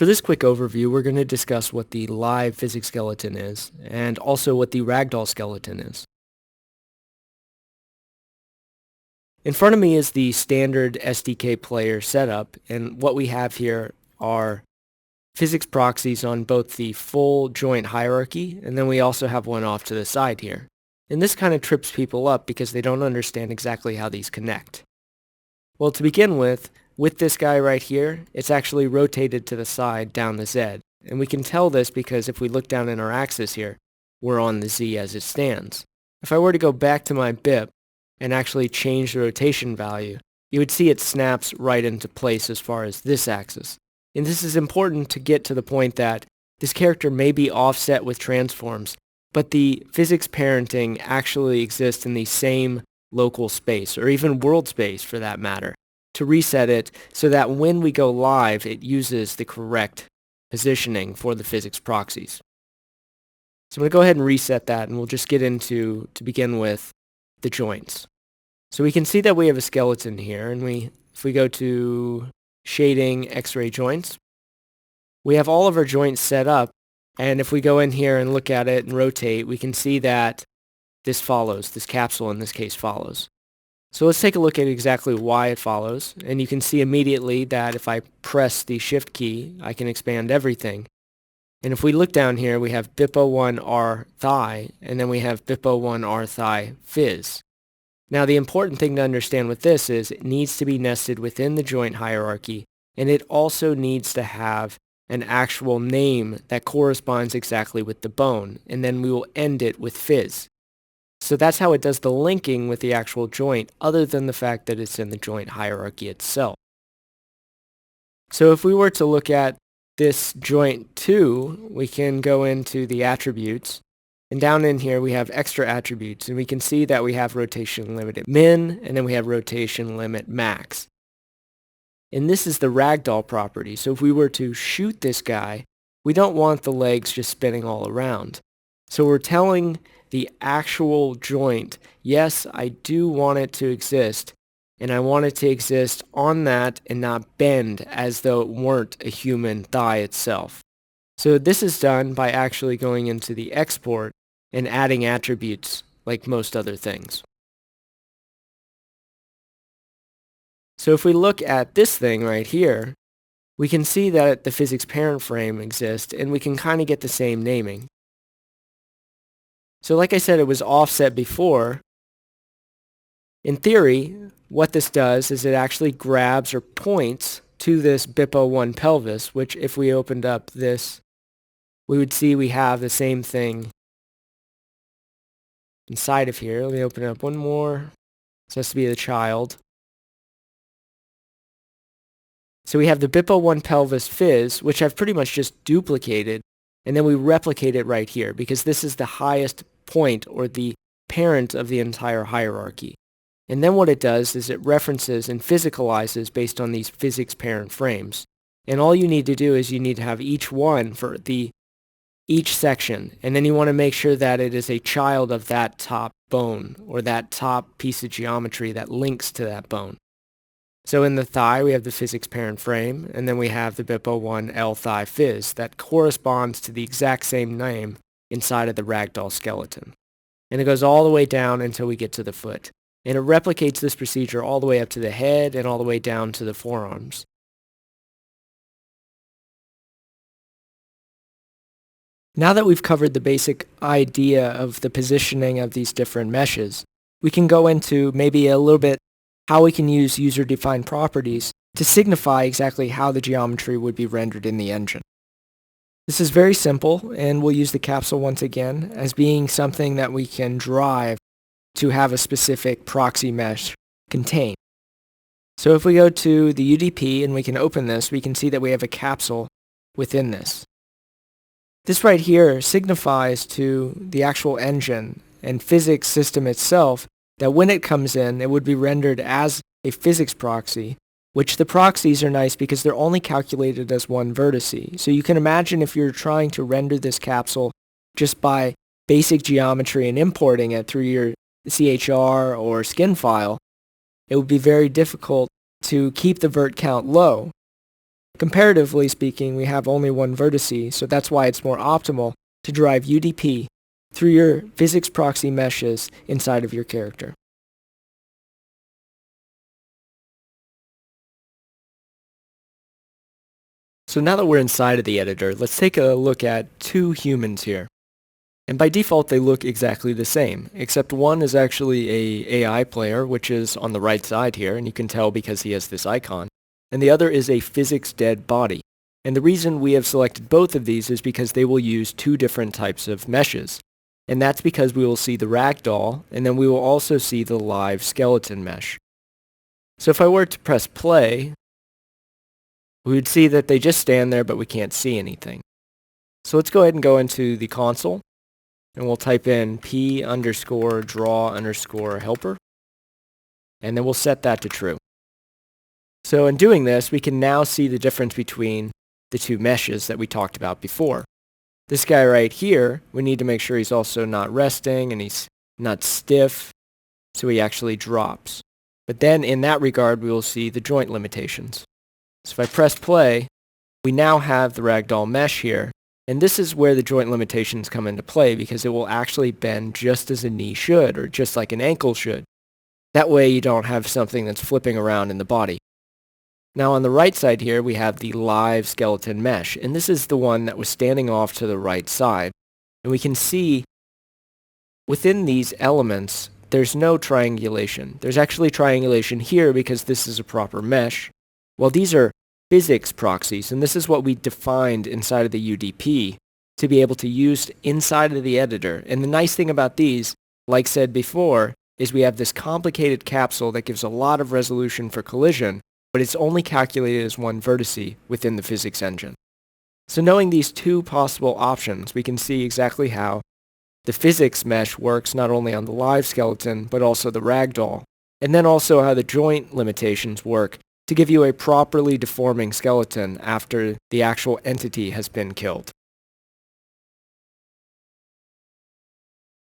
For this quick overview, we're going to discuss what the live physics skeleton is, and also what the ragdoll skeleton is. In front of me is the standard SDK player setup, and what we have here are physics proxies on both the full joint hierarchy, and then we also have one off to the side here. And this kind of trips people up because they don't understand exactly how these connect. Well, to begin with this guy right here, it's actually rotated to the side down the Z. And we can tell this because if we look down in our axis here, we're on the Z as it stands. If I were to go back to my BIP and actually change the rotation value, you would see it snaps right into place as far as this axis. And this is important to get to the point that this character may be offset with transforms, but the physics parenting actually exists in the same local space, or even world space for that matter, to reset it so that when we go live, it uses the correct positioning for the physics proxies. So I'm going to go ahead and reset that, and we'll just get into, to begin with, the joints. So we can see that we have a skeleton here, and if we go to shading X-ray joints, we have all of our joints set up, and if we go in here and look at it and rotate, we can see that this capsule in this case follows. So let's take a look at exactly why it follows, and you can see immediately that if I press the shift key, I can expand everything. And if we look down here, we have BIP01R thigh, and then we have BIP01R thigh phys. Now the important thing to understand with this is it needs to be nested within the joint hierarchy, and it also needs to have an actual name that corresponds exactly with the bone, and then we will end it with phys. So that's how it does the linking with the actual joint, other than the fact that it's in the joint hierarchy itself. So if we were to look at this joint 2, we can go into the attributes, and down in here we have extra attributes, and we can see that we have rotation limit at min, and then we have rotation limit max. And this is the ragdoll property. So if we were to shoot this guy, we don't want the legs just spinning all around. So we're telling the actual joint, yes, I do want it to exist, and I want it to exist on that and not bend as though it weren't a human thigh itself. So this is done by actually going into the export and adding attributes like most other things. So if we look at this thing right here, we can see that the physics parent frame exists, and we can kind of get the same naming. So like I said, it was offset before. In theory, what this does is it actually grabs or points to this BIP01 pelvis, which if we opened up this, we would see we have the same thing inside of here. Let me open it up one more. This has to be the child. So we have the BIP01 pelvis phys, which I've pretty much just duplicated, and then we replicate it right here because this is the highest point or the parent of the entire hierarchy. And then what it does is it references and physicalizes based on these physics parent frames. And all you need to do is you need to have each one for each section, and then you want to make sure that it is a child of that top bone or that top piece of geometry that links to that bone. So in the thigh, we have the physics parent frame, and then we have the BIP01 L thigh phys that corresponds to the exact same name inside of the ragdoll skeleton. And it goes all the way down until we get to the foot. And it replicates this procedure all the way up to the head and all the way down to the forearms. Now that we've covered the basic idea of the positioning of these different meshes, we can go into maybe a little bit how we can use user-defined properties to signify exactly how the geometry would be rendered in the engine. This is very simple, and we'll use the capsule once again as being something that we can drive to have a specific proxy mesh contain. So if we go to the UDP and we can open this, we can see that we have a capsule within this. This right here signifies to the actual engine and physics system itself that when it comes in, it would be rendered as a physics proxy, which the proxies are nice because they're only calculated as one vertice. So you can imagine if you're trying to render this capsule just by basic geometry and importing it through your CHR or skin file, it would be very difficult to keep the vert count low. Comparatively speaking, we have only one vertice, so that's why it's more optimal to derive UDP through your physics proxy meshes inside of your character. So now that we're inside of the editor, let's take a look at two humans here. And by default, they look exactly the same, except one is actually a AI player, which is on the right side here, and you can tell because he has this icon. And the other is a physics dead body. And the reason we have selected both of these is because they will use two different types of meshes. And that's because we will see the ragdoll, and then we will also see the live skeleton mesh. So if I were to press play, we would see that they just stand there, but we can't see anything. So let's go ahead and go into the console, and we'll type in p_draw_helper, and then we'll set that to true. So in doing this, we can now see the difference between the two meshes that we talked about before. This guy right here, we need to make sure he's also not resting and he's not stiff, so he actually drops. But then in that regard, we will see the joint limitations. So if I press play, we now have the ragdoll mesh here, and this is where the joint limitations come into play because it will actually bend just as a knee should, or just like an ankle should. That way you don't have something that's flipping around in the body. Now on the right side here, we have the live skeleton mesh, and this is the one that was standing off to the right side. And we can see within these elements, there's no triangulation. There's actually triangulation here because this is a proper mesh. Well, these are physics proxies, and this is what we defined inside of the UDP to be able to use inside of the editor. And the nice thing about these, like said before, is we have this complicated capsule that gives a lot of resolution for collision, but it's only calculated as one vertice within the physics engine. So knowing these two possible options, we can see exactly how the physics mesh works not only on the live skeleton, but also the ragdoll, and then also how the joint limitations work to give you a properly deforming skeleton after the actual entity has been killed.